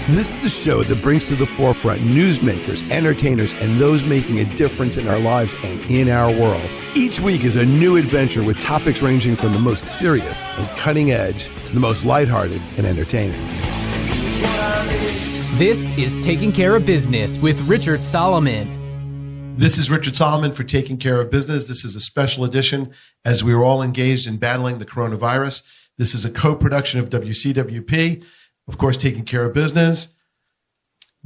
This is a show that brings to the forefront newsmakers, entertainers, and those making a difference in our lives and in our world. Each week is a new adventure with topics ranging from the most serious and cutting edge to the most lighthearted and entertaining. This is Taking Care of Business with Richard Solomon. This is Richard Solomon for Taking Care of Business. This is a special edition as we are all engaged in battling the coronavirus. This is a co-production of WCWP, of course, Taking Care of Business,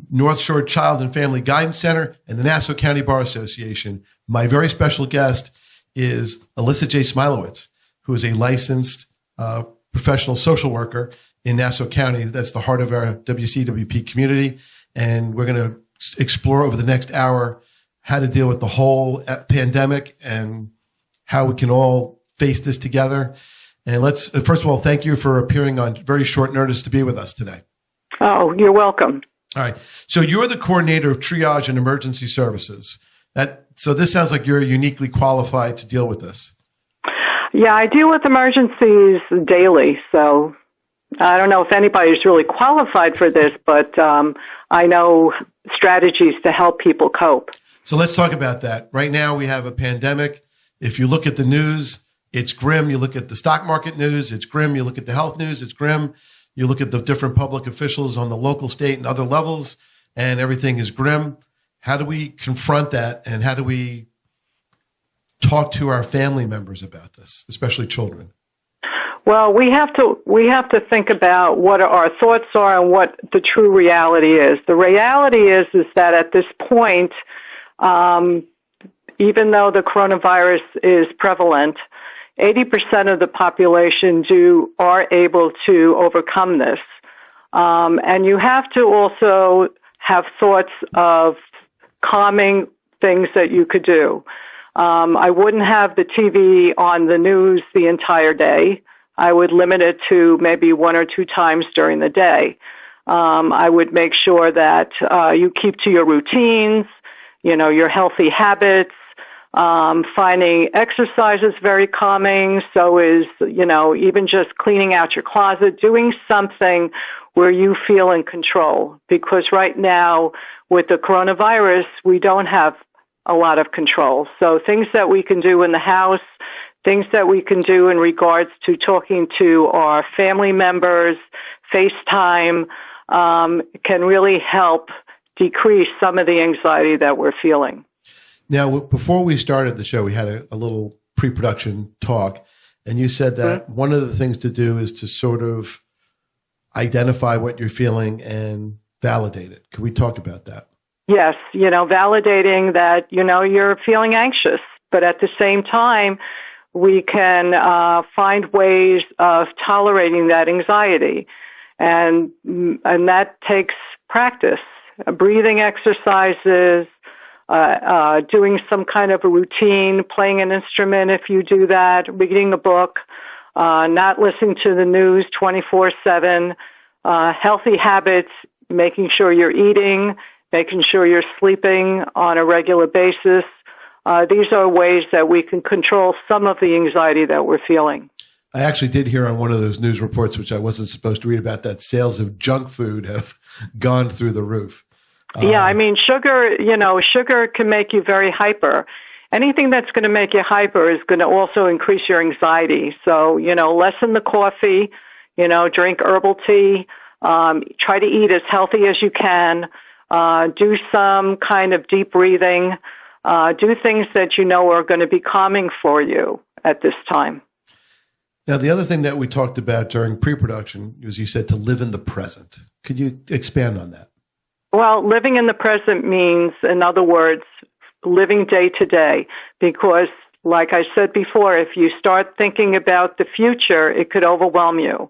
North Shore Child and Family Guidance Center, and the Nassau County Bar Association. My very special guest is Elissa J. Smilowitz, who is a licensed professional social worker in Nassau County. That's the heart of our WCWP community. And we're going to explore over the next hour how to deal with the whole pandemic and how we can all face this together. And let's, first of all, thank you for appearing on very short notice to be with us today. Oh, you're welcome. All right. So you're the coordinator of triage and emergency services. So this sounds like you're uniquely qualified to deal with this. Yeah, I deal with emergencies daily, so I don't know if anybody's really qualified for this, but I know strategies to help people cope. So let's talk about that. Right now we have a pandemic. If you look at the news, it's grim. You look at the stock market news, it's grim. You look at the health news, it's grim. You look at the different public officials on the local, state, and other levels, and everything is grim. How do we confront that, and how do we talk to our family members about this, especially children? Well, we have to think about what our thoughts are and what the true reality is. The reality is that at this point, even though the coronavirus is prevalent, 80% of the population are able to overcome this. And you have to also have thoughts of calming things that you could do. I wouldn't have the TV on the news the entire day. I would limit it to maybe one or two times during the day. I would make sure that you keep to your routines, your healthy habits. Finding exercise is very calming. So is, even just cleaning out your closet, doing something where you feel in control. Because right now, with the coronavirus, we don't have a lot of control. So things that we can do in the house, things that we can do in regards to talking to our family members, FaceTime, can really help decrease some of the anxiety that we're feeling. Now, before we started the show, we had a little pre-production talk, and you said that one of the things to do is to sort of identify what you're feeling and validate it. Could we talk about that? Yes, validating that, you're feeling anxious, but at the same time, we can find ways of tolerating that anxiety, and that takes practice, breathing exercises, doing some kind of a routine, playing an instrument if you do that, reading a book, not listening to the news 24/7, healthy habits, making sure you're eating, making sure you're sleeping on a regular basis. These are ways that we can control some of the anxiety that we're feeling. I actually did hear on one of those news reports, which I wasn't supposed to read about, that sales of junk food have gone through the roof. Yeah, I mean, sugar can make you very hyper. Anything that's going to make you hyper is going to also increase your anxiety. So, lessen the coffee, drink herbal tea, try to eat as healthy as you can, do some kind of deep breathing, do things that are going to be calming for you at this time. Now, the other thing that we talked about during pre-production was you said to live in the present. Could you expand on that? Well, living in the present means, in other words, living day to day, because like I said before, if you start thinking about the future, it could overwhelm you.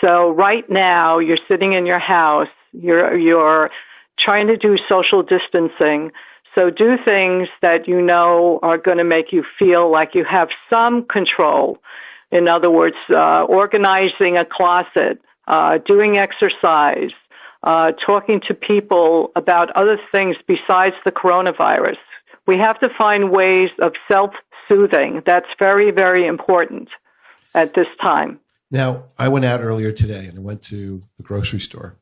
So right now, you're sitting in your house, you're trying to do social distancing. So do things that are going to make you feel like you have some control. In other words, organizing a closet, doing exercise, talking to people about other things besides the coronavirus. We have to find ways of self-soothing. That's very, very important at this time. Now, I went out earlier today and I went to the grocery store.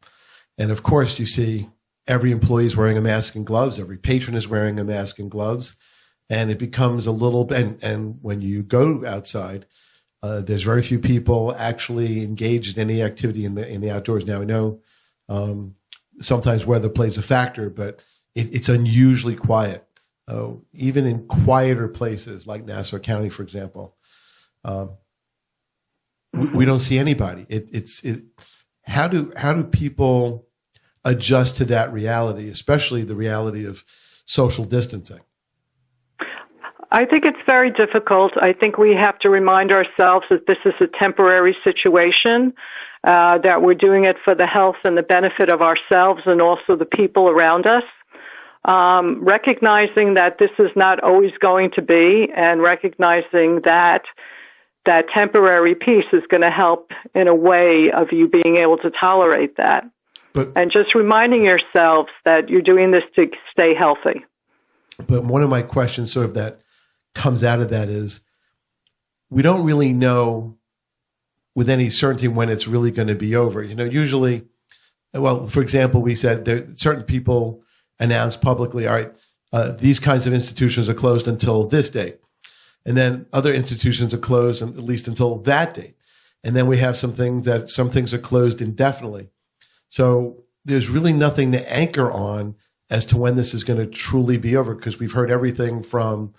And of course, you see every employee is wearing a mask and gloves. Every patron is wearing a mask and gloves. And it becomes a little, and when you go outside, there's very few people actually engaged in any activity in the outdoors. Now, I know sometimes weather plays a factor, but it's unusually quiet. Even in quieter places like Nassau County, for example, we don't see anybody. How do people adjust to that reality, especially the reality of social distancing? I think it's very difficult. I think we have to remind ourselves that this is a temporary situation, that we're doing it for the health and the benefit of ourselves and also the people around us. Recognizing that this is not always going to be, and recognizing that that temporary piece is going to help in a way of you being able to tolerate that. And just reminding yourselves that you're doing this to stay healthy. But one of my questions sort of that comes out of that is, we don't really know with any certainty when it's really going to be over. Usually, well, for example, we said that certain people announce publicly, all right, these kinds of institutions are closed until this date. And then other institutions are closed at least until that date. And then we have some things are closed indefinitely. So there's really nothing to anchor on as to when this is going to truly be over, because we've heard everything from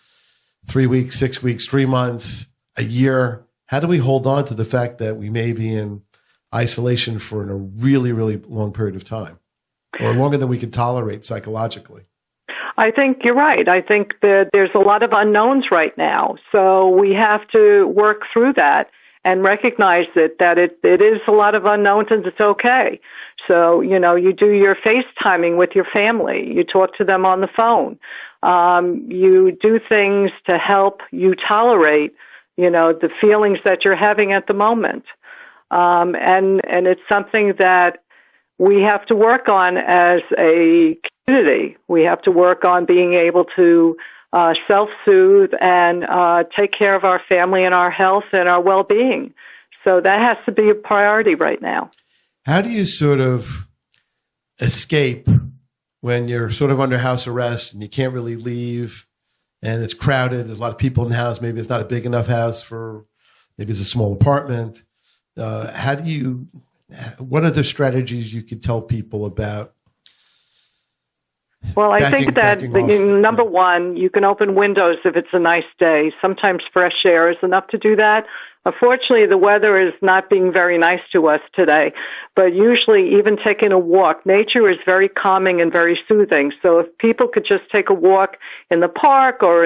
3 weeks, 6 weeks, 3 months, a year. How do we hold on to the fact that we may be in isolation for a really, really long period of time, or longer than we can tolerate psychologically? I think you're right. I think that there's a lot of unknowns right now. So we have to work through that and recognize that it is a lot of unknowns, and it's okay. So, you do your FaceTiming with your family. You talk to them on the phone. You do things to help you tolerate, the feelings that you're having at the moment. And it's something that we have to work on as a community. We have to work on being able to self-soothe and take care of our family and our health and our well-being. So that has to be a priority right now. How do you sort of escape when you're sort of under house arrest and you can't really leave and it's crowded? There's a lot of people in the house. Maybe it's not a big enough house maybe it's a small apartment. What are the strategies you could tell people about? Well, I think that number one, you can open windows if it's a nice day. Sometimes fresh air is enough to do that. Unfortunately, the weather is not being very nice to us today, but usually even taking a walk, nature is very calming and very soothing. So if people could just take a walk in the park or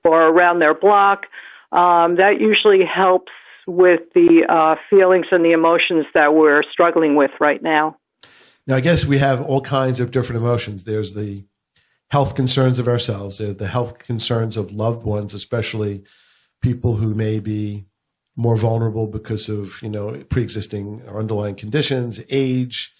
around their block, that usually helps with the feelings and the emotions that we're struggling with right now. Now, I guess we have all kinds of different emotions. There's the health concerns of ourselves. There's the health concerns of loved ones, especially people who may be more vulnerable because of, pre-existing or underlying conditions, age,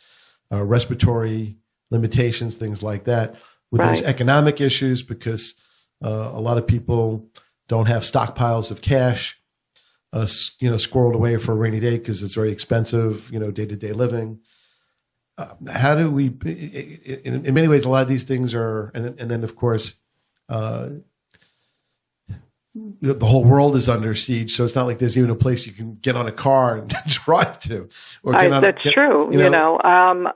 respiratory limitations, things like that. There's economic issues because a lot of people don't have stockpiles of cash, squirreled away for a rainy day because it's very expensive, day-to-day living. How do we, in many ways, a lot of these things are, and then of course, the whole world is under siege. So it's not like there's even a place you can get on a car and drive to. That's true. There are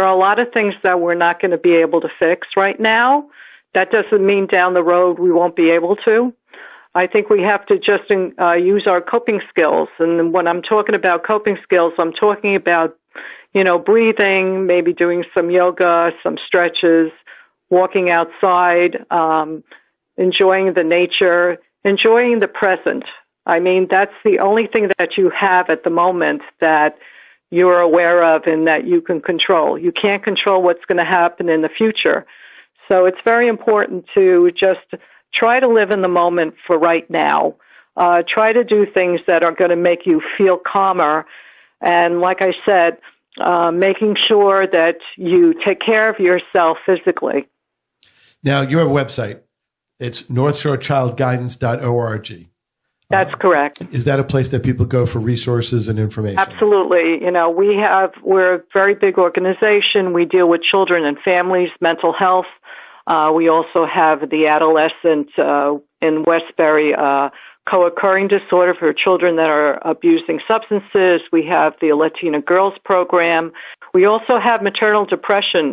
a lot of things that we're not going to be able to fix right now. That doesn't mean down the road we won't be able to. I think we have to just use our coping skills. And when I'm talking about coping skills, I'm talking about breathing, maybe doing some yoga, some stretches, walking outside, enjoying the nature, enjoying the present. I mean, that's the only thing that you have at the moment that you're aware of and that you can control. You can't control what's going to happen in the future. So it's very important to just try to live in the moment for right now. Try to do things that are going to make you feel calmer. And like I said, making sure that you take care of yourself physically. Now, you have a website. It's northshorechildguidance.org. That's correct. Is that a place that people go for resources and information? Absolutely. We're a very big organization. We deal with children and families, mental health. We also have the adolescent in Westbury co-occurring disorder for children that are abusing substances. We have the Latina Girls Program. We also have maternal depression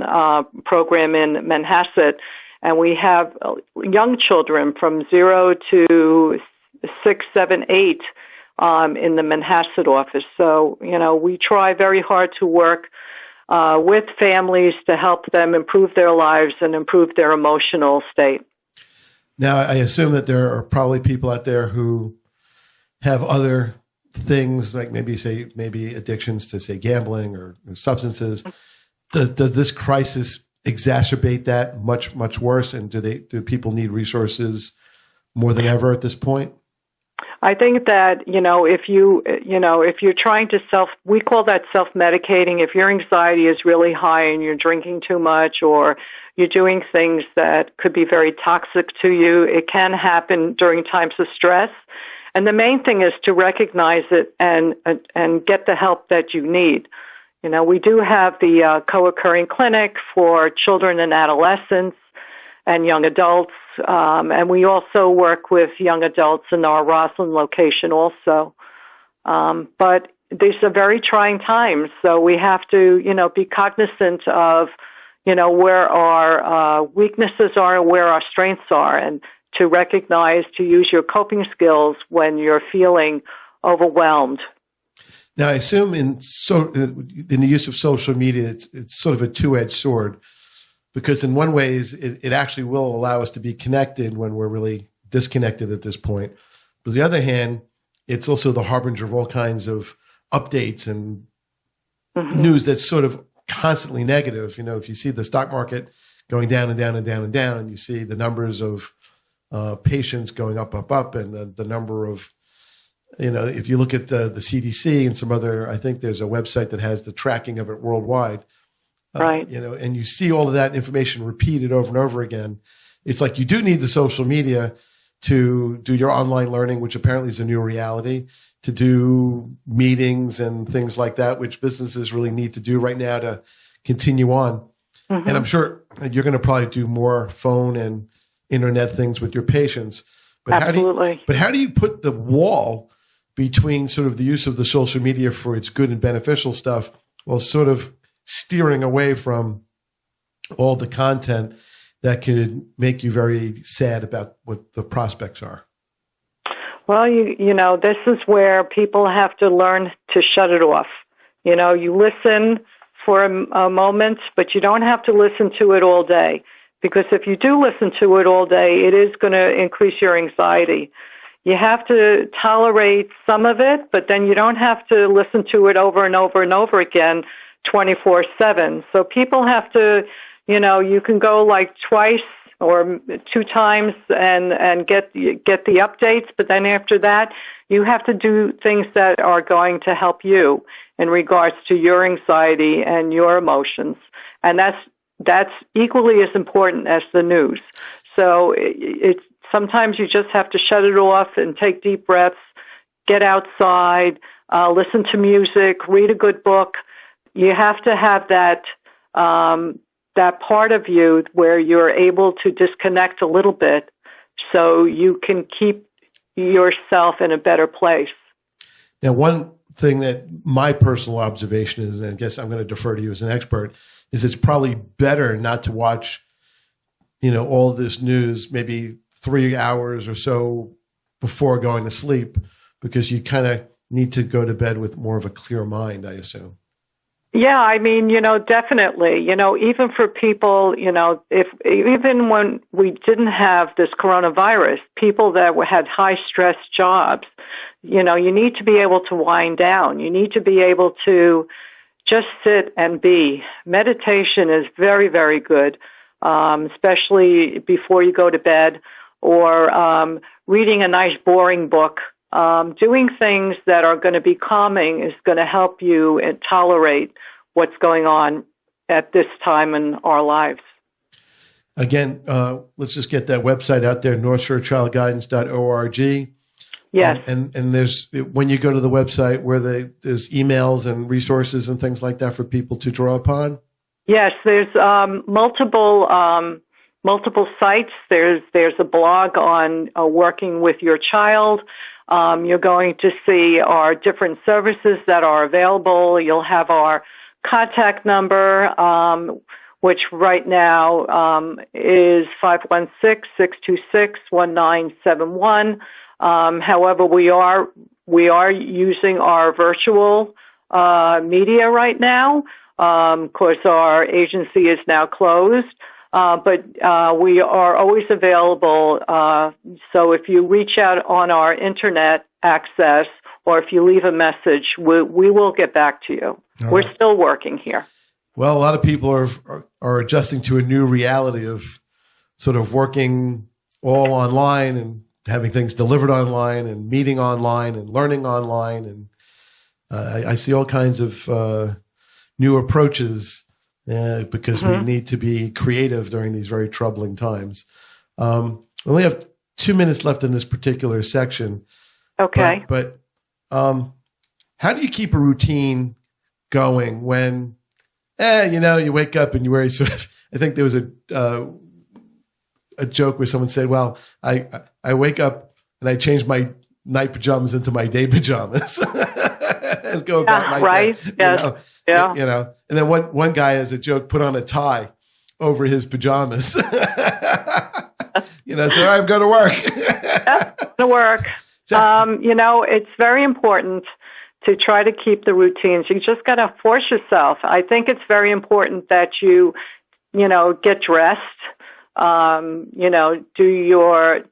program in Manhasset, and we have young children from 0 to 6, 7, 8 in the Manhasset office. So, we try very hard to work with families to help them improve their lives and improve their emotional state. Now, I assume that there are probably people out there who have other things, like maybe addictions to, say, gambling or substances. Does this crisis exacerbate that much, much worse? And do people need resources more than ever at this point? I think that, if you're trying to we call that self-medicating. If your anxiety is really high and you're drinking too much or you're doing things that could be very toxic to you, it can happen during times of stress. And the main thing is to recognize it and get the help that you need. We do have the co-occurring clinic for children and adolescents and young adults. And we also work with young adults in our Roslyn location also. But these are very trying times, so we have to, be cognizant of, where our weaknesses are and where our strengths are, and to recognize, to use your coping skills when you're feeling overwhelmed. Now, I assume in the use of social media, it's sort of a two-edged sword. Because in one way, it actually will allow us to be connected when we're really disconnected at this point. But on the other hand, it's also the harbinger of all kinds of updates and news that's sort of constantly negative. If you see the stock market going down and down and down and down, and you see the numbers of patients going up, and the number of, if you look at the CDC and some other, I think there's a website that has the tracking of it worldwide. Right. And you see all of that information repeated over and over again. It's like you do need the social media to do your online learning, which apparently is a new reality, to do meetings and things like that, which businesses really need to do right now to continue on. And I'm sure you're going to probably do more phone and internet things with your patients. But Absolutely. How do you put the wall between sort of the use of the social media for its good and beneficial stuff while sort of steering away from all the content that could make you very sad about what the prospects are? Well, this is where people have to learn to shut it off. You listen for a moment, but you don't have to listen to it all day. Because if you do listen to it all day, it is going to increase your anxiety. You have to tolerate some of it, but then you don't have to listen to it over and over and over again 24/7. So people have to, you can go like twice or 2 times and get the updates, but then after that, you have to do things that are going to help you in regards to your anxiety and your emotions. And that's equally as important as the news. So it's sometimes you just have to shut it off and take deep breaths, get outside, listen to music, read a good book. You have to have that part of you where you're able to disconnect a little bit so you can keep yourself in a better place. Now, one thing that my personal observation is, and I guess I'm going to defer to you as an expert, is it's probably better not to watch, all this news maybe 3 hours or so before going to sleep, because you kind of need to go to bed with more of a clear mind, I assume. Yeah, I mean, definitely, even for people, even when we didn't have this coronavirus, people that had high stress jobs, you need to be able to wind down. You need to be able to just sit and be. Meditation is very, very good, especially before you go to bed, or reading a nice boring book. Doing things that are going to be calming is going to help you tolerate what's going on at this time in our lives. Again, let's just get that website out there, northshorechildguidance.org. Yes. And there's, when you go to the website, where there's emails and resources and things like that for people to draw upon? Yes, there's multiple sites. There's a blog on working with your child. You're going to see our different services that are available. You'll have our contact number, which right now is 516-626-1971. However, we are using our virtual media right now. Of course, our agency is now closed, but we are always available. So if you reach out on our internet access, or if you leave a message, we will get back to you. All We're right. still working here. Well, a lot of people are adjusting to a new reality of sort of working all online and having things delivered online and meeting online and learning online. And I see all kinds of new approaches because we need to be creative during these very troubling times. We only have 2 minutes left in this particular section. Okay. But how do you keep a routine going when, you wake up and you wear sort of, I think there was a joke where someone said, well, I wake up and I change my night pajamas into my day pajamas and go about my right. day. Yes. And then one guy, as a joke, put on a tie over his pajamas. So I'm going to work. To work. It's very important to try to keep the routines. You just got to force yourself. I think it's very important that you get dressed, do your,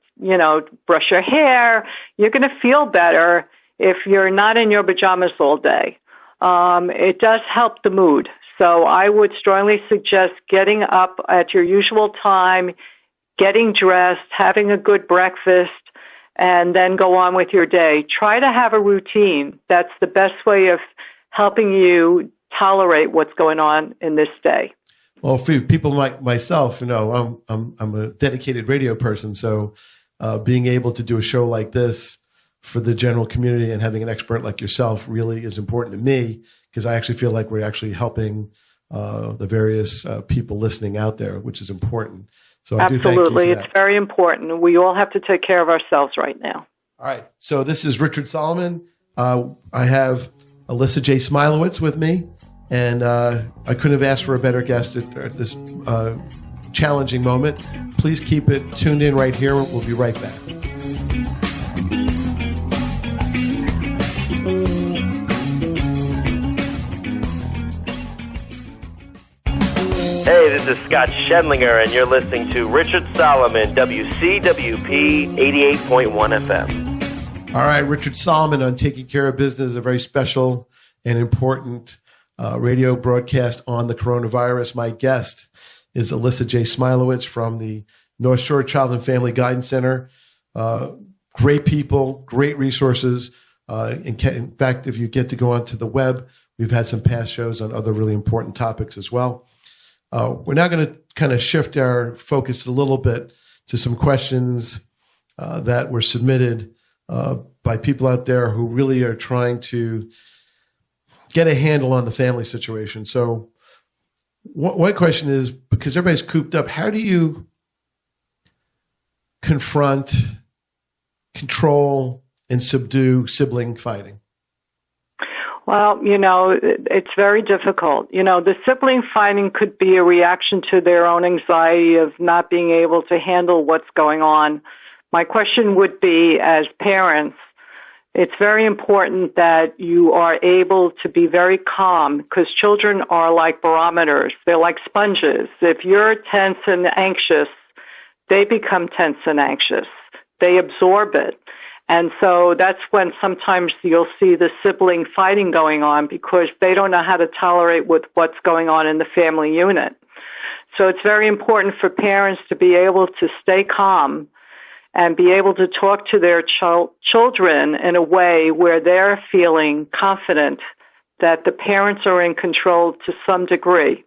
brush your hair. You're going to feel better if you're not in your pajamas all day. It does help the mood. So I would strongly suggest getting up at your usual time, getting dressed, having a good breakfast, and then go on with your day. Try to have a routine. That's the best way of helping you tolerate what's going on in this day. Well, for people like myself, I'm a dedicated radio person, so being able to do a show like this for the general community and having an expert like yourself really is important to me, because I actually feel like we're actually helping the various people listening out there, which is important. So I do thank you for Absolutely. that. It's very important. We all have to take care of ourselves right now. All right. So this is Richard Solomon. I have Elissa J. Smilowitz with me, and I couldn't have asked for a better guest at this challenging moment. Please keep it tuned in right here. We'll be right back. Hey, this is Scott Schedlinger, and you're listening to Richard Solomon, WCWP 88.1 FM. All right, Richard Solomon on Taking Care of Business, a very special and important radio broadcast on the coronavirus. My guest is Elissa J. Smilowitz from the North Shore Child and Family Guidance Center. Great people, great resources. In fact, if you get to go onto the web, we've had some past shows on other really important topics as well. We're now going to kind of shift our focus a little bit to some questions that were submitted by people out there who really are trying to get a handle on the family situation. So one question is, because everybody's cooped up, how do you confront, control, and subdue sibling fighting? Well, it's very difficult. The sibling fighting could be a reaction to their own anxiety of not being able to handle what's going on. My question would be, as parents, it's very important that you are able to be very calm, because children are like barometers. They're like sponges. If you're tense and anxious, they become tense and anxious. They absorb it. And so that's when sometimes you'll see the sibling fighting going on, because they don't know how to tolerate with what's going on in the family unit. So it's very important for parents to be able to stay calm and be able to talk to their children in a way where they're feeling confident that the parents are in control to some degree.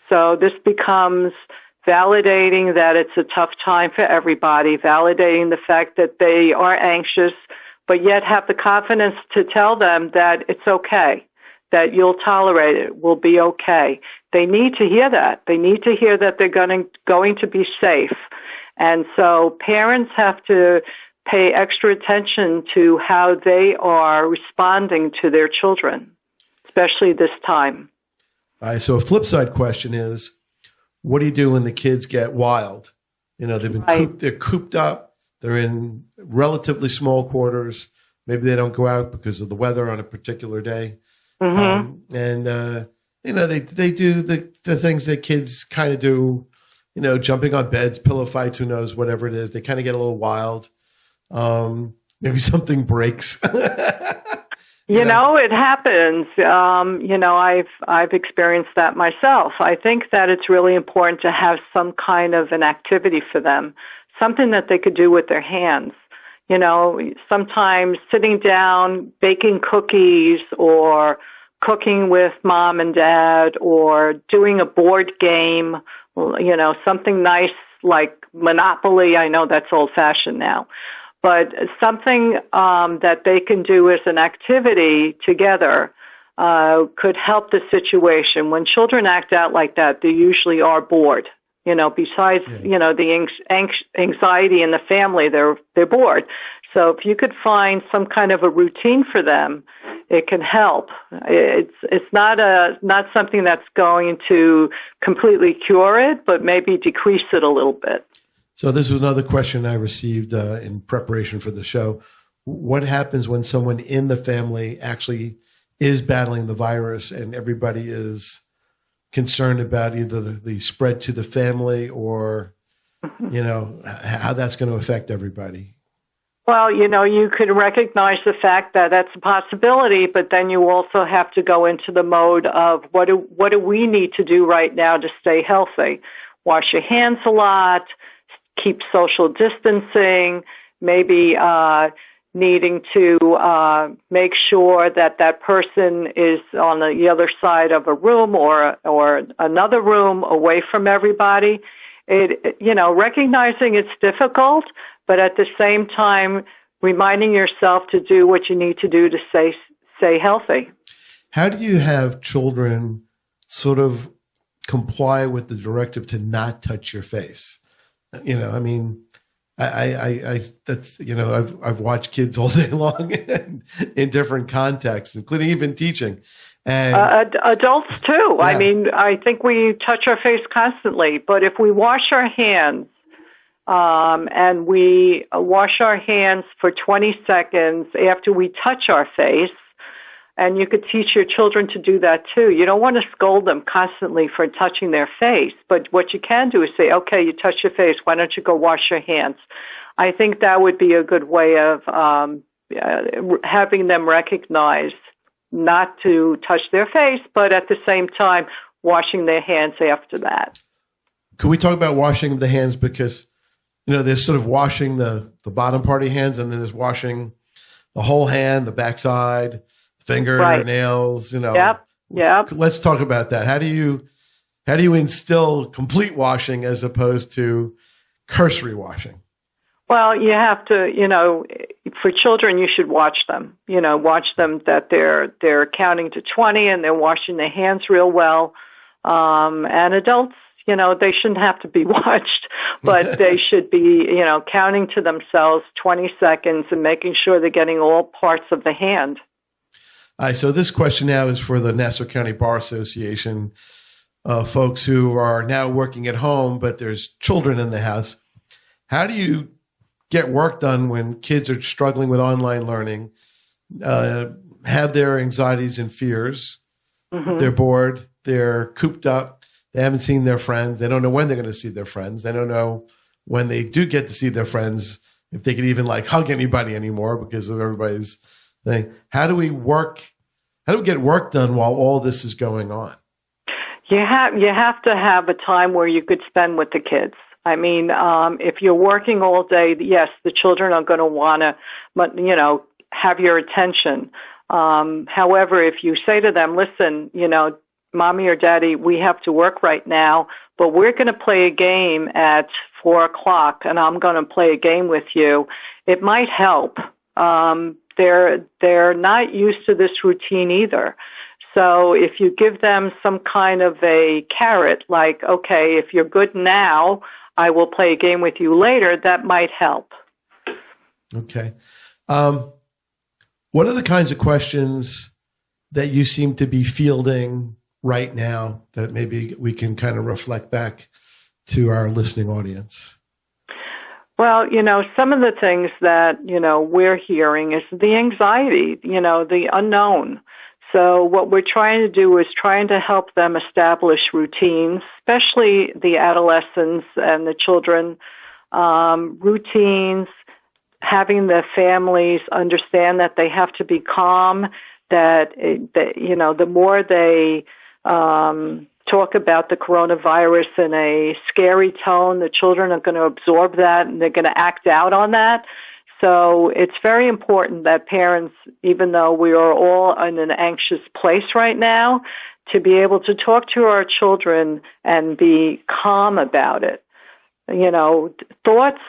So this becomes validating that it's a tough time for everybody, validating the fact that they are anxious, but yet have the confidence to tell them that it's okay, that you'll tolerate it, will be okay. They need to hear that. They need to hear that they're going to be safe. And so parents have to pay extra attention to how they are responding to their children, especially this time. All right, so a flip side question is, what do you do when the kids get wild? They've been they're cooped up. They're in relatively small quarters. Maybe they don't go out because of the weather on a particular day. Mm-hmm. They do the things that kids kind of do, jumping on beds, pillow fights, who knows, whatever it is. They kind of get a little wild. Maybe something breaks. It happens. I've experienced that myself. I think that it's really important to have some kind of an activity for them, something that they could do with their hands. Sometimes sitting down, baking cookies, or cooking with mom and dad, or doing a board game, something nice like Monopoly. I know that's old-fashioned now. But something that they can do as an activity together could help the situation. When children act out like that, they usually are bored. Besides, the anxiety in the family, they're bored. So if you could find some kind of a routine for them, it can help. It's not something that's going to completely cure it, but maybe decrease it a little bit. So this was another question I received in preparation for the show. What happens when someone in the family actually is battling the virus and everybody is concerned about either the spread to the family or, how that's going to affect everybody? Well, you could recognize the fact that that's a possibility, but then you also have to go into the mode of what do we need to do right now to stay healthy? Wash your hands a lot, keep social distancing, maybe needing to make sure that person is on the other side of a room or another room away from everybody. Recognizing it's difficult, but at the same time, reminding yourself to do what you need to do to stay healthy. How do you have children sort of comply with the directive to not touch your face? I've watched kids all day long in different contexts, including even teaching. And adults too. Yeah. I think we touch our face constantly, but if we wash our hands, and we wash our hands for 20 seconds after we touch our face, and you could teach your children to do that too. You don't want to scold them constantly for touching their face, but what you can do is say, okay, you touch your face, why don't you go wash your hands? I think that would be a good way of having them recognize not to touch their face, but at the same time, washing their hands after that. Could we talk about washing the hands? Because, there's sort of washing the bottom part of your hands, and then there's washing the whole hand, the backside, finger, right. nails, Yep. Let's talk about that. How do you instill complete washing as opposed to cursory washing? Well, you have to, for children, you should watch them. Watch them that they're counting to 20 and they're washing their hands real well. And adults, they shouldn't have to be watched, but they should be, counting to themselves 20 seconds and making sure they're getting all parts of the hand. All right, so this question now is for the Nassau County Bar Association, folks who are now working at home, but there's children in the house. How do you get work done when kids are struggling with online learning, have their anxieties and fears, mm-hmm. They're bored, they're cooped up, they haven't seen their friends, they don't know when they're going to see their friends, they don't know when they do get to see their friends, if they could even hug anybody anymore because of everybody's thing. How do we get work done while all this is going on? You have to have a time where you could spend with the kids. If you're working all day, yes, the children are going to want to, have your attention. However, if you say to them, listen, Mommy or Daddy, we have to work right now, but we're going to play a game at 4:00, and I'm going to play a game with you, it might help. They're not used to this routine either. So if you give them some kind of a carrot, like, okay, if you're good now, I will play a game with you later, that might help. Okay. What are the kinds of questions that you seem to be fielding right now that maybe we can kind of reflect back to our listening audience? Well, some of the things that, we're hearing is the anxiety, the unknown. So what we're trying to do is trying to help them establish routines, especially the adolescents and the children, routines, having the families understand that they have to be calm, that the more they talk about the coronavirus in a scary tone, the children are going to absorb that and they're going to act out on that. So it's very important that parents, even though we are all in an anxious place right now, to be able to talk to our children and be calm about it. Thoughts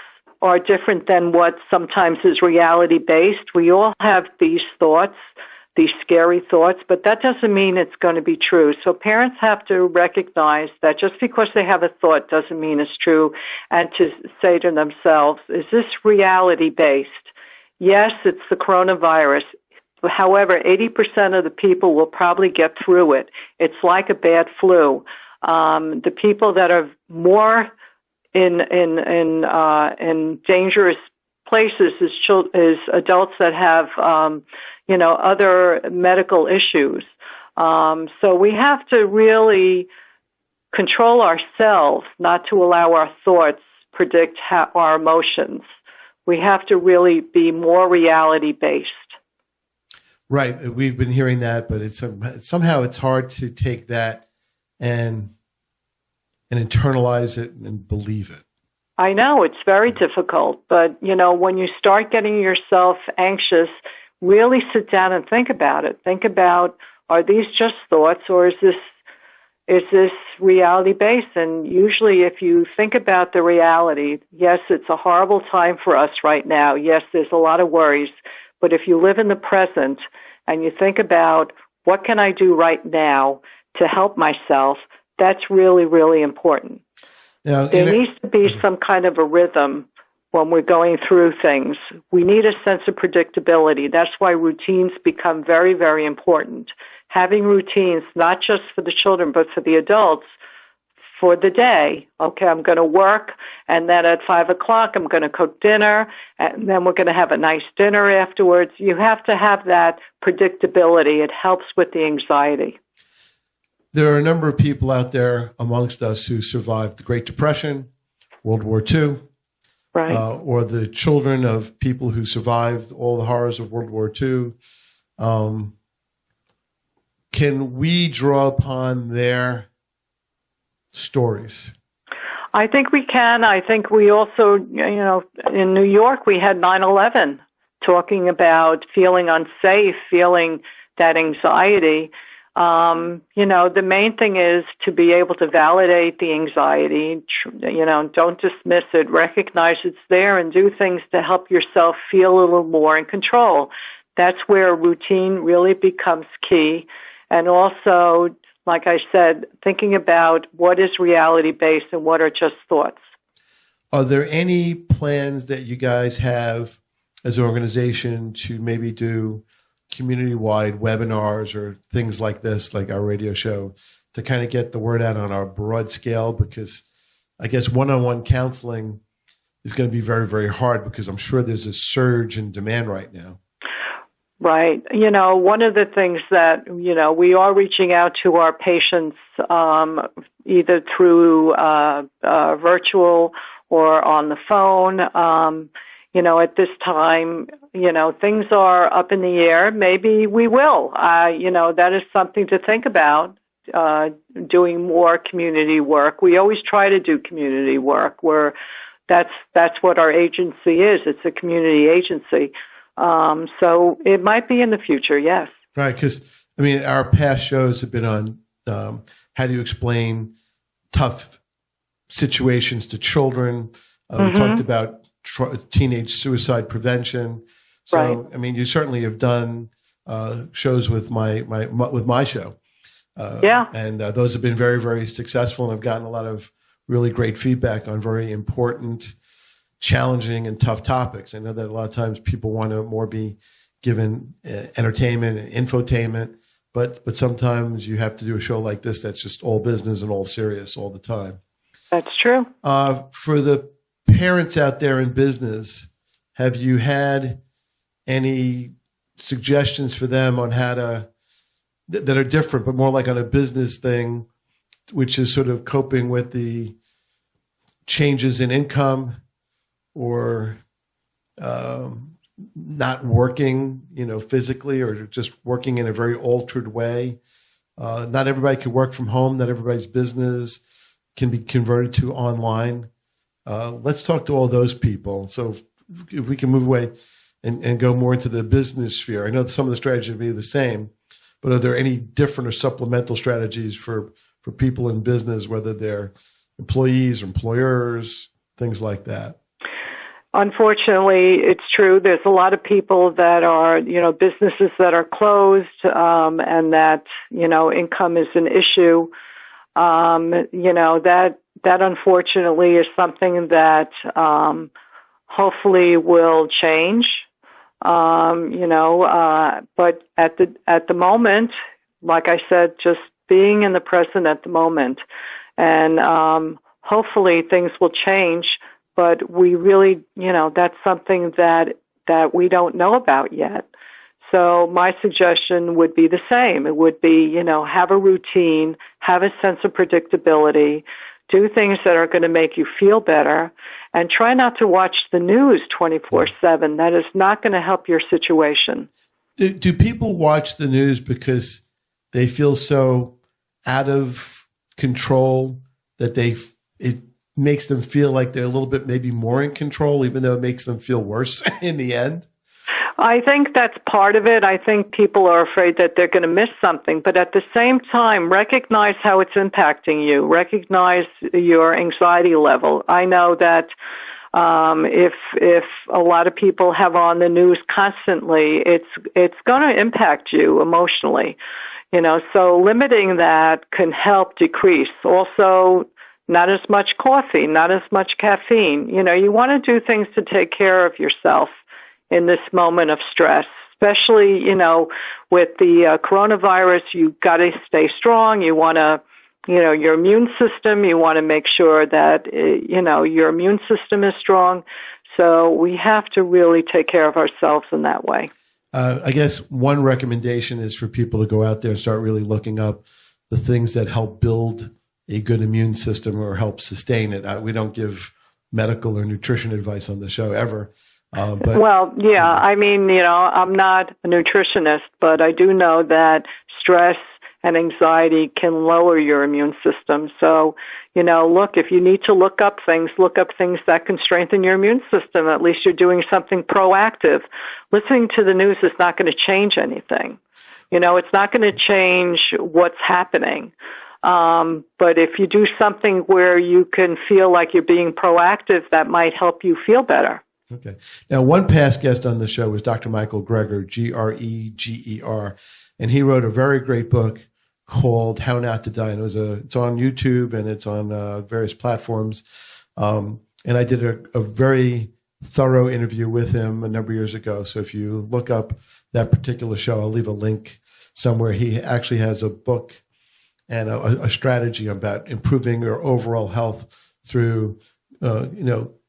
are different than what sometimes is reality-based. We all have these thoughts, these scary thoughts, but that doesn't mean it's going to be true. So parents have to recognize that just because they have a thought doesn't mean it's true, and to say to themselves, is this reality-based? Yes, it's the coronavirus. However, 80% of the people will probably get through it. It's like a bad flu. The people that are more in dangerous places is adults that have other medical issues. So we have to really control ourselves, not to allow our thoughts predict our emotions. We have to really be more reality-based. Right. We've been hearing that, but somehow it's hard to take that and internalize it and believe it. I know, it's very difficult, but, when you start getting yourself anxious, really sit down and think about it. Think about, are these just thoughts, or is this reality-based? And usually if you think about the reality, yes, it's a horrible time for us right now. Yes, there's a lot of worries. But if you live in the present and you think about, what can I do right now to help myself, that's really, really important. Now, there needs to be some kind of a rhythm when we're going through things. We need a sense of predictability. That's why routines become very, very important. Having routines, not just for the children, but for the adults, for the day. Okay, I'm going to work, and then at 5:00, I'm going to cook dinner, and then we're going to have a nice dinner afterwards. You have to have that predictability. It helps with the anxiety. There are a number of people out there amongst us who survived the Great Depression, World War II, right, or the children of people who survived all the horrors of World War II. Can we draw upon their stories? I think we can. I think we also, in New York, we had 9/11, talking about feeling unsafe, feeling that anxiety. The main thing is to be able to validate the anxiety, don't dismiss it, recognize it's there, and do things to help yourself feel a little more in control. That's where routine really becomes key. And also, like I said, thinking about what is reality-based and what are just thoughts. Are there any plans that you guys have as an organization to maybe do community-wide webinars or things like this, like our radio show, to kind of get the word out on our broad scale? Because I guess one-on-one counseling is going to be very, very hard, because I'm sure there's a surge in demand right now. Right. One of the things that, we are reaching out to our patients either through virtual or on the phone. At this time, things are up in the air. Maybe we will. That is something to think about, doing more community work. We always try to do community work, where that's what our agency is. It's a community agency. So it might be in the future, yes. Right, because, our past shows have been on how do you explain tough situations to children? We talked about teenage suicide prevention. So, Right. I mean, you certainly have done shows with my show. And those have been very, very successful, and I've gotten a lot of really great feedback on very important, challenging, and tough topics. I know that a lot of times people want to more be given entertainment and infotainment, but sometimes you have to do a show like this that's just all business and all serious all the time. That's true. For the parents out there in business, have you had any suggestions for them on how to that are different, but more like on a business thing, which is sort of coping with the changes in income or not working, physically, or just working in a very altered way? Not everybody can work from home. Not everybody's business can be converted to online. Let's talk to all those people. So if we can move away and go more into the business sphere. I know some of the strategies will be the same, but are there any different or supplemental strategies for people in business, whether they're employees or employers, things like that? Unfortunately, it's true. There's a lot of people that are, businesses that are closed, and that, income is an issue. That unfortunately is something that hopefully will change. But at the moment, like I said, just being in the present at the moment, and hopefully things will change. But we really, that's something that we don't know about yet. So my suggestion would be the same. It would be, have a routine, have a sense of predictability, do things that are going to make you feel better, and try not to watch the news 24/7. That is not going to help your situation. Do people watch the news because they feel so out of control that it makes them feel like they're a little bit maybe more in control, even though it makes them feel worse in the end? I think that's part of it. I think people are afraid that they're going to miss something, but at the same time, recognize how it's impacting you. Recognize your anxiety level. I know that if a lot of people have on the news constantly, it's going to impact you emotionally. So limiting that can help decrease. Also, not as much coffee, not as much caffeine. You want to do things to take care of yourself in this moment of stress, especially, with the coronavirus. You got to stay strong. You want to, your immune system, you want to make sure that, your immune system is strong. So we have to really take care of ourselves in that way. I guess one recommendation is for people to go out there and start really looking up the things that help build a good immune system or help sustain it. We don't give medical or nutrition advice on the show ever. I'm not a nutritionist, but I do know that stress and anxiety can lower your immune system. So, if you need to look up things that can strengthen your immune system. At least you're doing something proactive. Listening to the news is not going to change anything. It's not going to change what's happening. But if you do something where you can feel like you're being proactive, that might help you feel better. Okay. Now, one past guest on the show was Dr. Michael Greger, Greger, and he wrote a very great book called How Not to Die. And it's on YouTube and it's on various platforms. And I did a very thorough interview with him a number of years ago. So if you look up that particular show, I'll leave a link somewhere. He actually has a book and a strategy about improving your overall health through,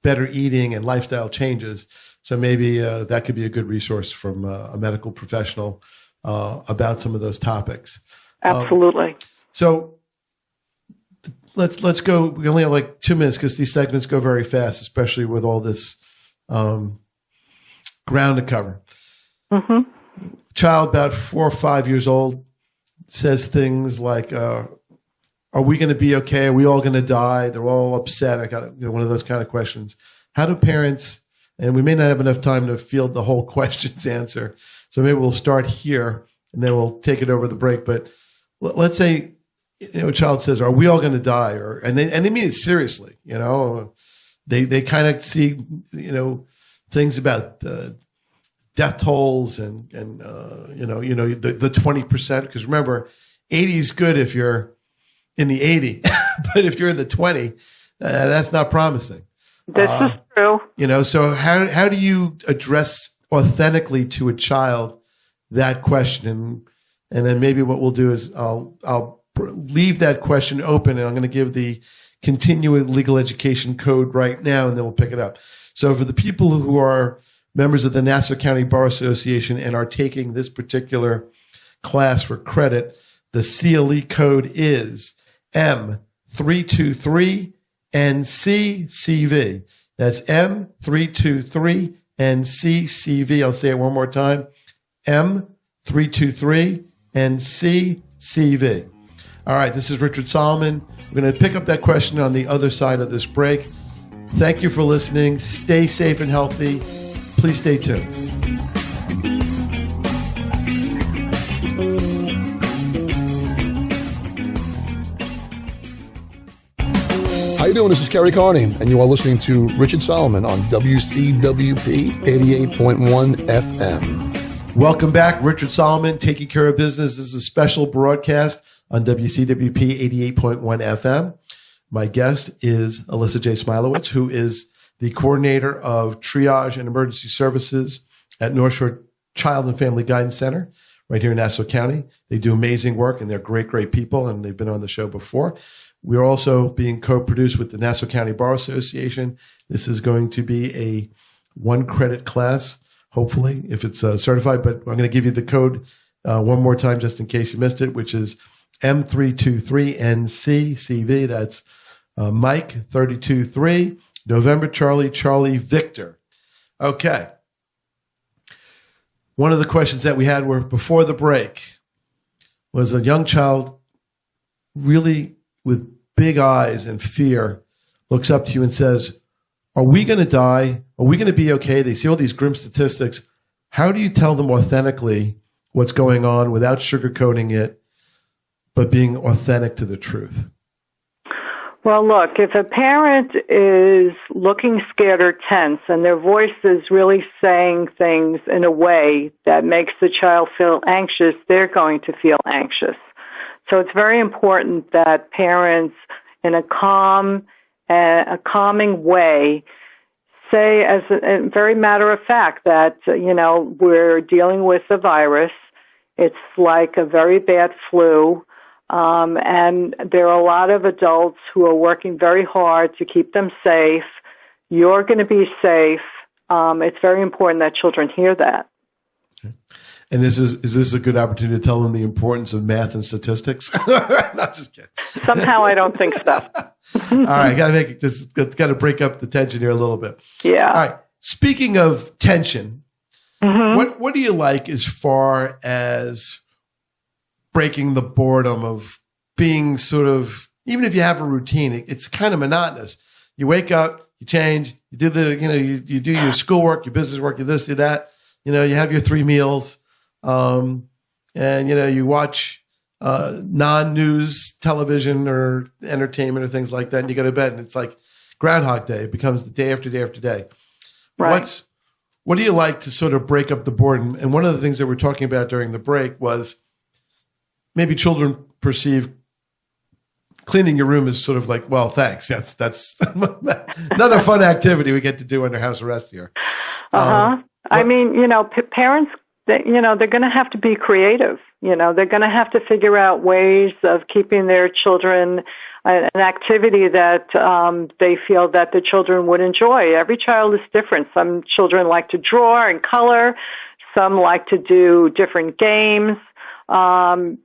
better eating and lifestyle changes. So maybe that could be a good resource from a medical professional about some of those topics. Absolutely. So let's go. We only have like 2 minutes because these segments go very fast, especially with all this ground to cover. Mm-hmm. Child about 4 or 5 years old says things like, are we going to be okay? Are we all going to die? They're all upset. I got one of those kind of questions. How do parents, and we may not have enough time to field the whole question's answer, so maybe we'll start here and then we'll take it over the break. But let's say a child says, "Are we all going to die?" and they mean it seriously. They kind of see things about death tolls and the 20%, because remember, 80 is good if you're in the 80, but if you're in the 20, that's not promising. This is true. So how do you address authentically to a child that question? And then maybe what we'll do is I'll leave that question open, and I'm going to give the Continuing Legal Education Code right now, and then we'll pick it up. So for the people who are members of the Nassau County Bar Association and are taking this particular class for credit, the CLE code is M323NCCV. That's M323NCCV. I'll say it one more time. M323NCCV. All right, this is Richard Solomon. We're going to pick up that question on the other side of this break. Thank you for listening. Stay safe and healthy. Please stay tuned. How you doing? This is Kerry Carney, and you are listening to Richard Solomon on WCWP 88.1 FM. Welcome back. Richard Solomon, Taking Care of Business. This is a special broadcast on WCWP 88.1 FM. My guest is Elissa J. Smilowitz, who is the coordinator of triage and emergency services at North Shore Child and Family Guidance Center right here in Nassau County. They do amazing work, and they're great, great people, and they've been on the show before. We're also being co-produced with the Nassau County Bar Association. This is going to be a 1-credit class, hopefully, if it's certified. But I'm going to give you the code one more time just in case you missed it, which is M323NCCV. That's Mike 323, November Charlie Victor. Okay. One of the questions that we had were before the break was a young child really with big eyes and fear looks up to you and says, "Are we going to die? Are we going to be okay?" They see all these grim statistics. How do you tell them authentically what's going on without sugarcoating it, but being authentic to the truth? Well, look, if a parent is looking scared or tense and their voice is really saying things in a way that makes the child feel anxious, they're going to feel anxious. So it's very important that parents, in a calming way, say as a very matter of fact that, we're dealing with a virus. It's like a very bad flu. And there are a lot of adults who are working very hard to keep them safe. You're going to be safe. It's very important that children hear that. Okay. And is this a good opportunity to tell them the importance of math and statistics? No, I'm just kidding. Somehow I don't think so. All right, got to break up the tension here a little bit. Yeah. All right. Speaking of tension, what do you like as far as breaking the boredom of being sort of, even if you have a routine, it's kind of monotonous. You wake up, you change, you do you do your schoolwork, your business work, you this, you that. You have your 3 meals, and you watch non-news television or entertainment or things like that, and you go to bed, and it's like Groundhog Day. It becomes the day after day after day. Right. What do you like to sort of break up the boredom? And one of the things that we're talking about during the break was maybe children perceive cleaning your room as sort of like, well, thanks. That's another fun activity we get to do under house arrest here. I mean, parents, they're going to have to be creative. They're going to have to figure out ways of keeping their children an activity that they feel that the children would enjoy. Every child is different. Some children like to draw and color. Some like to do different games. Some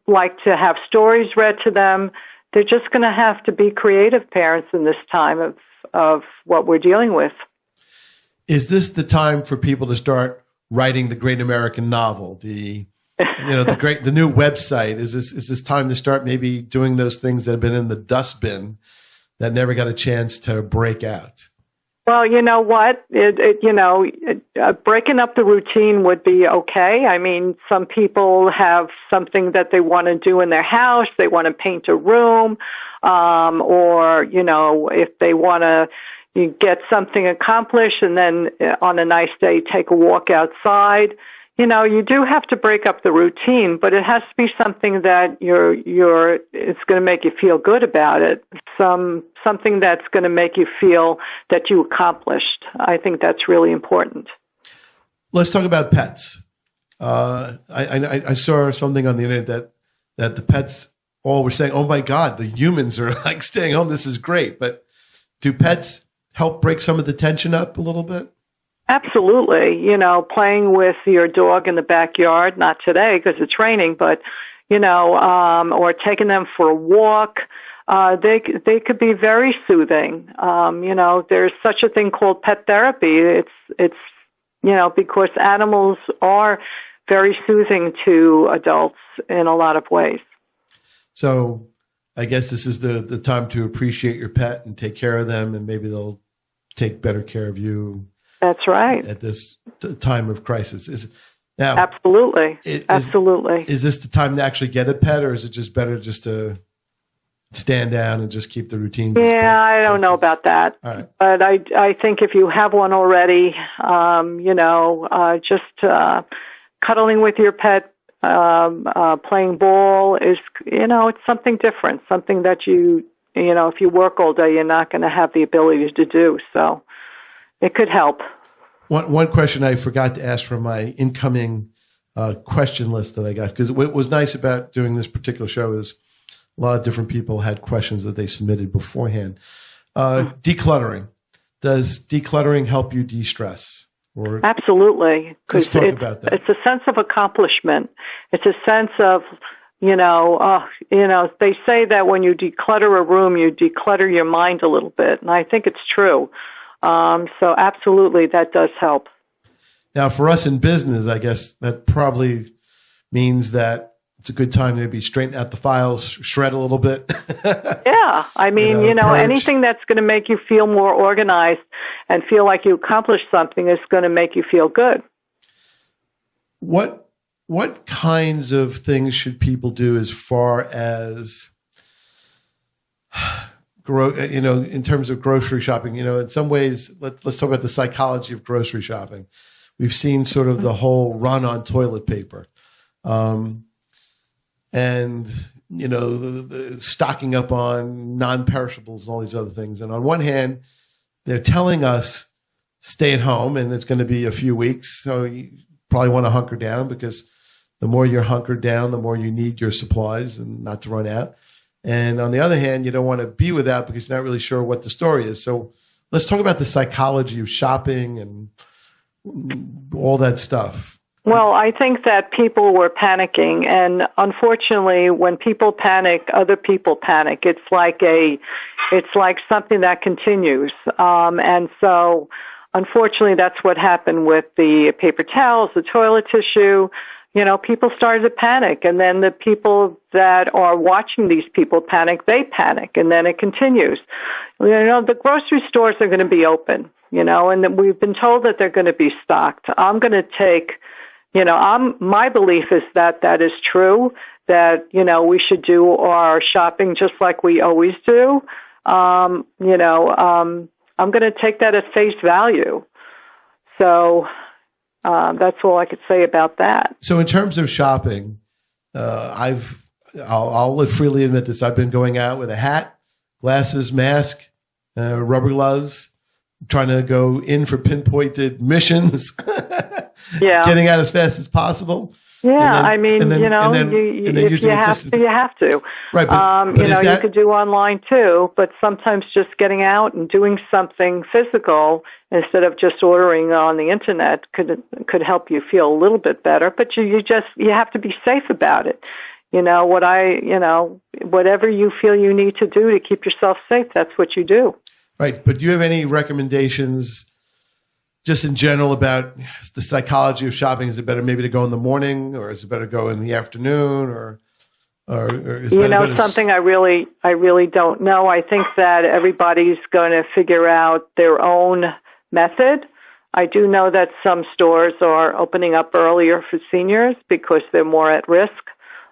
like to have stories read to them. They're just going to have to be creative parents in this time of what we're dealing with. Is this the time for people to start writing the great American novel? The new website. Is this time to start maybe doing those things that have been in the dustbin that never got a chance to break out? Well, you know what? Breaking up the routine would be okay. I mean, some people have something that they want to do in their house. They want to paint a room, or, if they want to get something accomplished and then on a nice day take a walk outside. You do have to break up the routine, but it has to be something that it's going to make you feel good about it. Something that's going to make you feel that you accomplished. I think that's really important. Let's talk about pets. I saw something on the internet that the pets all were saying, "Oh my God, the humans are like staying home. This is great." But do pets help break some of the tension up a little bit? Absolutely. Playing with your dog in the backyard, not today because it's raining, but, or taking them for a walk, they could be very soothing. There's such a thing called pet therapy. It's because animals are very soothing to adults in a lot of ways. So I guess this is the time to appreciate your pet and take care of them, and maybe they'll take better care of you. That's right. At this time of crisis. Absolutely. Absolutely. Is this the time to actually get a pet, or is it just better just to stand down and just keep the routine? Yeah, I don't know about that. All right. But I think if you have one already, just cuddling with your pet, playing ball is, it's something different, something that if you work all day, you're not going to have the ability to do. So it could help. One question I forgot to ask from my incoming question list that I got, because what was nice about doing this particular show is a lot of different people had questions that they submitted beforehand. Decluttering. Does decluttering help you de-stress? Absolutely. Let's talk about that. It's a sense of accomplishment. It's a sense of, they say that when you declutter a room, you declutter your mind a little bit, and I think it's true. So absolutely, that does help. Now, for us in business, I guess that probably means that it's a good time to maybe straighten out the files, shred a little bit. Yeah. I mean, anything that's going to make you feel more organized and feel like you accomplished something is going to make you feel good. What kinds of things should people do as far as in terms of grocery shopping? In some ways, let's talk about the psychology of grocery shopping. We've seen sort of the whole run on toilet paper, and the stocking up on non-perishables and all these other things. And on one hand, they're telling us stay at home, and it's going to be a few weeks, so you probably want to hunker down, because the more you're hunkered down, the more you need your supplies and not to run out. And on the other hand, you don't want to be without because you're not really sure what the story is. So let's talk about the psychology of shopping and all that stuff. Well, I think that people were panicking, and unfortunately, when people panic, other people panic. It's like something that continues. And so, unfortunately, that's what happened with the paper towels, the toilet tissue. People started to panic, and then the people that are watching these people panic, they panic, and then it continues. The grocery stores are going to be open, and we've been told that they're going to be stocked. I'm going to take, my belief is that is true, that, we should do our shopping just like we always do. I'm going to take that at face value. So, that's all I could say about that. So in terms of shopping, I'll freely admit this. I've been going out with a hat, glasses, mask, rubber gloves, trying to go in for pinpointed missions. Yeah. Getting out as fast as possible. Yeah, if you have to, you have to. Right, but you could do online too, but sometimes just getting out and doing something physical instead of just ordering on the internet could help you feel a little bit better. But you have to be safe about it. Whatever you feel you need to do to keep yourself safe, that's what you do. Right, but do you have any recommendations just in general about the psychology of shopping? Is it better maybe to go in the morning, or is it better to go in the afternoon, or Or is something I really don't know. I think that everybody's going to figure out their own method. I do know that some stores are opening up earlier for seniors because they're more at risk.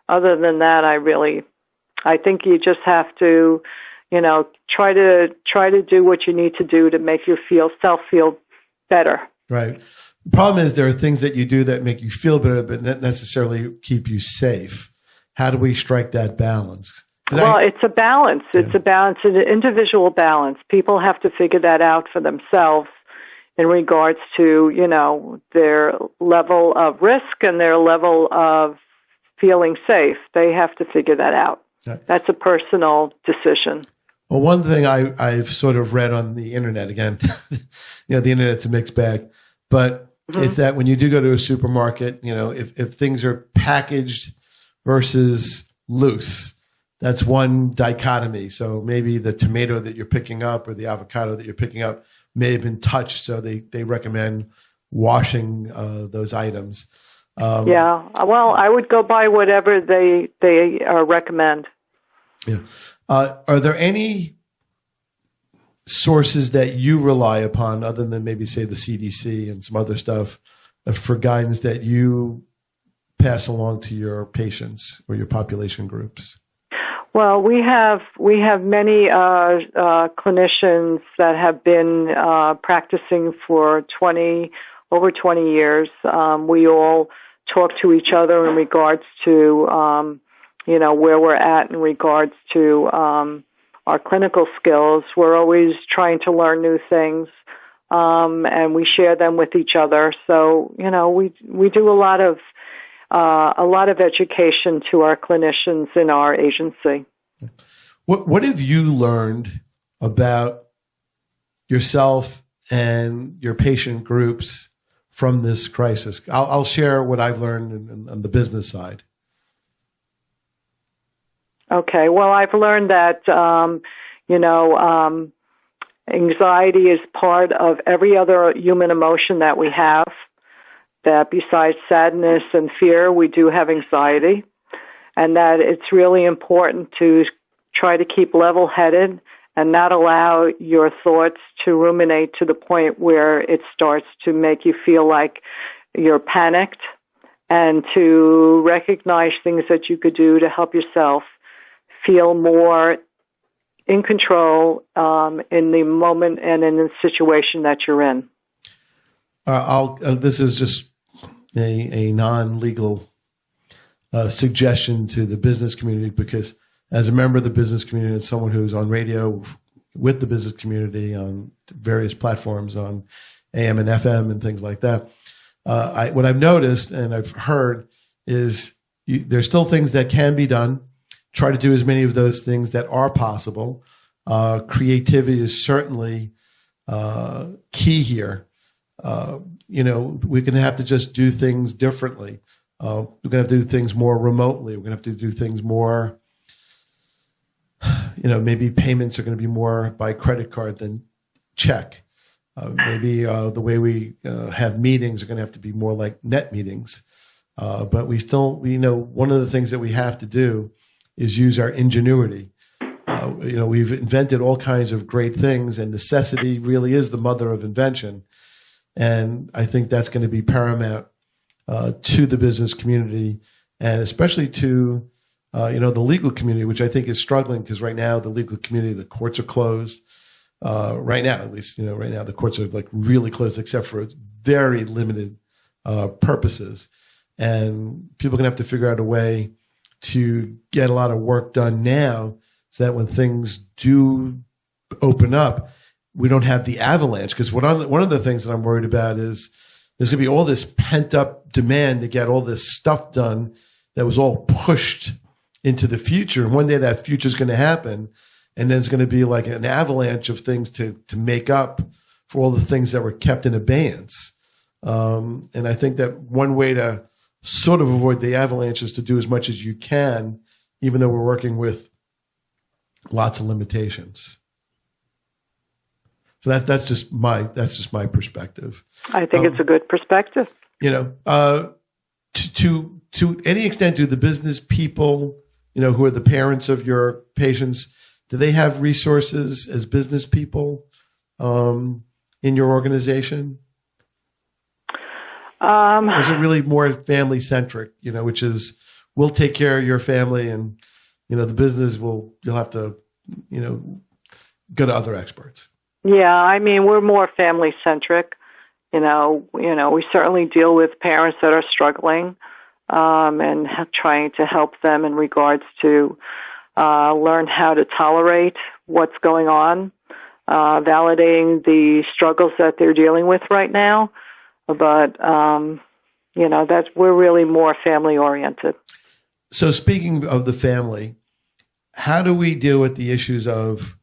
Other than that, I think you just have to, try to do what you need to do to make yourself feel better. Right. The problem is there are things that you do that make you feel better, but not necessarily keep you safe. How do we strike that balance? Well, it's a balance. It's a balance, an individual balance. People have to figure that out for themselves in regards to, their level of risk and their level of feeling safe. They have to figure that out. Right. That's a personal decision. Well, one thing I've sort of read on the internet, again, the internet's a mixed bag, but it's that when you do go to a supermarket, if things are packaged versus loose, that's one dichotomy. So maybe the tomato that you're picking up or the avocado that you're picking up may have been touched. So they recommend washing those items. Well, I would go by whatever they recommend. Yeah. Are there any sources that you rely upon other than maybe say the CDC and some other stuff for guidance that you pass along to your patients or your population groups? Well, we have many clinicians that have been practicing for over 20 years. We all talk to each other in regards to where we're at in regards to our clinical skills. We're always trying to learn new things, and we share them with each other. So we do a lot of education to our clinicians in our agency. What have you learned about yourself and your patient groups from this crisis? I'll share what I've learned on the business side. Okay. Well, I've learned that, anxiety is part of every other human emotion that we have. That besides sadness and fear, we do have anxiety, and that it's really important to try to keep level-headed and not allow your thoughts to ruminate to the point where it starts to make you feel like you're panicked, and to recognize things that you could do to help yourself feel more in control in the moment and in the situation that you're in. This is just a non-legal suggestion to the business community, because as a member of the business community and someone who's on radio with the business community on various platforms on AM and FM and things like that, what I've noticed and I've heard is there's still things that can be done. Try to do as many of those things that are possible. Creativity is certainly key here. We're going to have to just do things differently. We're going to have to do things more remotely. We're going to have to do things more, maybe payments are going to be more by credit card than check. Maybe the way we have meetings are going to have to be more like net meetings. But we still, one of the things that we have to do is use our ingenuity. We've invented all kinds of great things, and necessity really is the mother of invention. And I think that's going to be paramount to the business community, and especially to the legal community, which I think is struggling because right now the legal community, the courts are closed. Right now, at least, right now the courts are like really closed, except for very limited purposes. And people are going to have to figure out a way to get a lot of work done now, so that when things do open up, we don't have the avalanche. Because one of the things that I'm worried about is there's going to be all this pent up demand to get all this stuff done that was all pushed into the future. And one day that future is going to happen, and then it's going to be like an avalanche of things to make up for all the things that were kept in abeyance. And I think that one way to sort of avoid the avalanche is to do as much as you can, even though we're working with lots of limitations. So that's just my perspective. I think it's a good perspective. To any extent, do the business people who are the parents of your patients, do they have resources as business people in your organization? Or is it really more family centric, which is we'll take care of your family and, the business you'll have to, go to other experts? Yeah, we're more family centric. We certainly deal with parents that are struggling and trying to help them in regards to learn how to tolerate what's going on, validating the struggles that they're dealing with right now. But, we're really more family oriented. So speaking of the family, how do we deal with the issues of,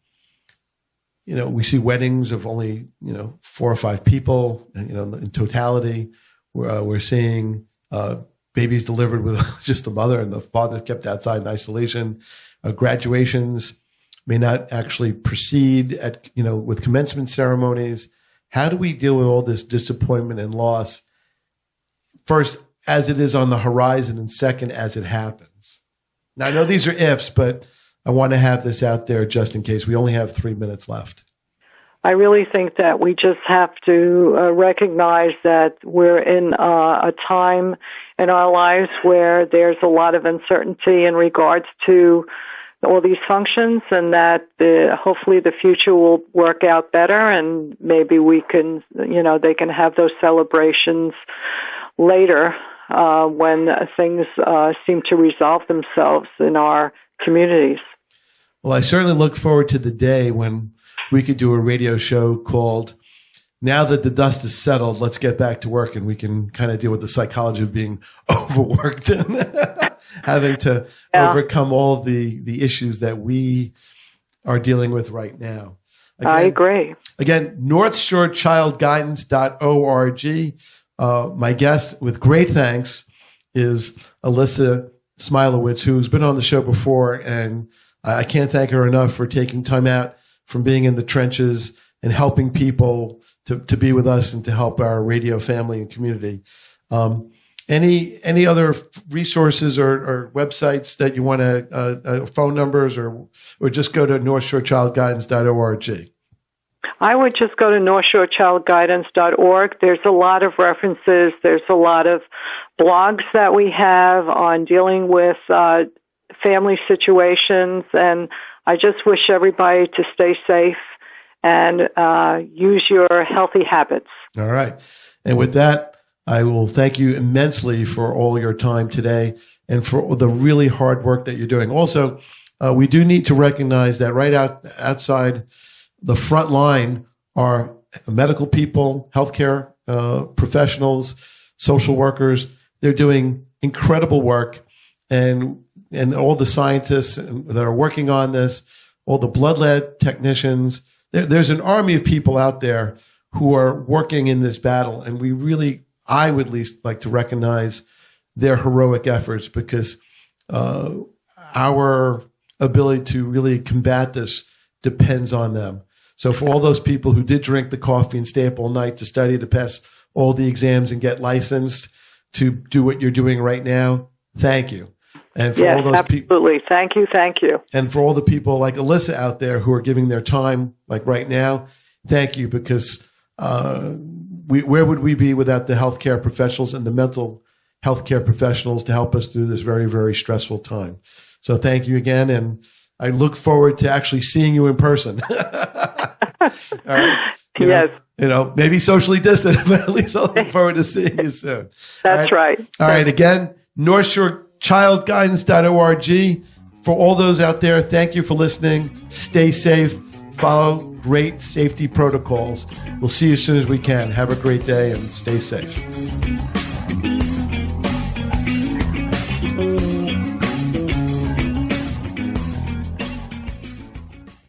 we see weddings of only, 4 or 5 people, in totality. We're seeing babies delivered with just the mother and the father kept outside in isolation. Graduations may not actually proceed with commencement ceremonies. How do we deal with all this disappointment and loss? First, as it is on the horizon, and second, as it happens. Now, I know these are ifs, but I want to have this out there just in case. We only have 3 minutes left. I really think that we just have to recognize that we're in a time in our lives where there's a lot of uncertainty in regards to all these functions, and that hopefully the future will work out better, and maybe we can, they can have those celebrations later when things seem to resolve themselves in our communities. Well, I certainly look forward to the day when we could do a radio show called Now That the Dust Is Settled, Let's Get Back to Work, and we can kind of deal with the psychology of being overworked and having to overcome all the issues that we are dealing with right now. Again, I agree. Again, northshorechildguidance.org. My guest, with great thanks, is Elissa Smilowitz, who's been on the show before, and I can't thank her enough for taking time out from being in the trenches and helping people to be with us and to help our radio family and community. Any other resources or websites that you want to, phone numbers, or just go to northshorechildguidance.org? I would just go to northshorechildguidance.org. There's a lot of references. There's a lot of blogs that we have on dealing with family situations, and I just wish everybody to stay safe and use your healthy habits. All right. And with that, I will thank you immensely for all your time today and for the really hard work that you're doing. Also, we do need to recognize that right outside the front line are medical people, healthcare professionals, social workers. They're doing incredible work, and all the scientists that are working on this, all the blood lab technicians. There's an army of people out there who are working in this battle, and I would at least like to recognize their heroic efforts, because our ability to really combat this depends on them. So for all those people who did drink the coffee and stay up all night to study to pass all the exams and get licensed to do what you're doing right now, thank you. And for all those absolutely. Thank you. And for all the people like Elissa out there who are giving their time, like right now, thank you, because where would we be without the healthcare professionals and the mental healthcare professionals to help us through this very, very stressful time? So thank you again, and I look forward to actually seeing you in person. All right. Yes. Maybe socially distant, but at least I look forward to seeing you soon. That's right. All right. Again, northshorechildguidance.org. For all those out there, thank you for listening. Stay safe. Follow great safety protocols. We'll see you as soon as we can. Have a great day and stay safe.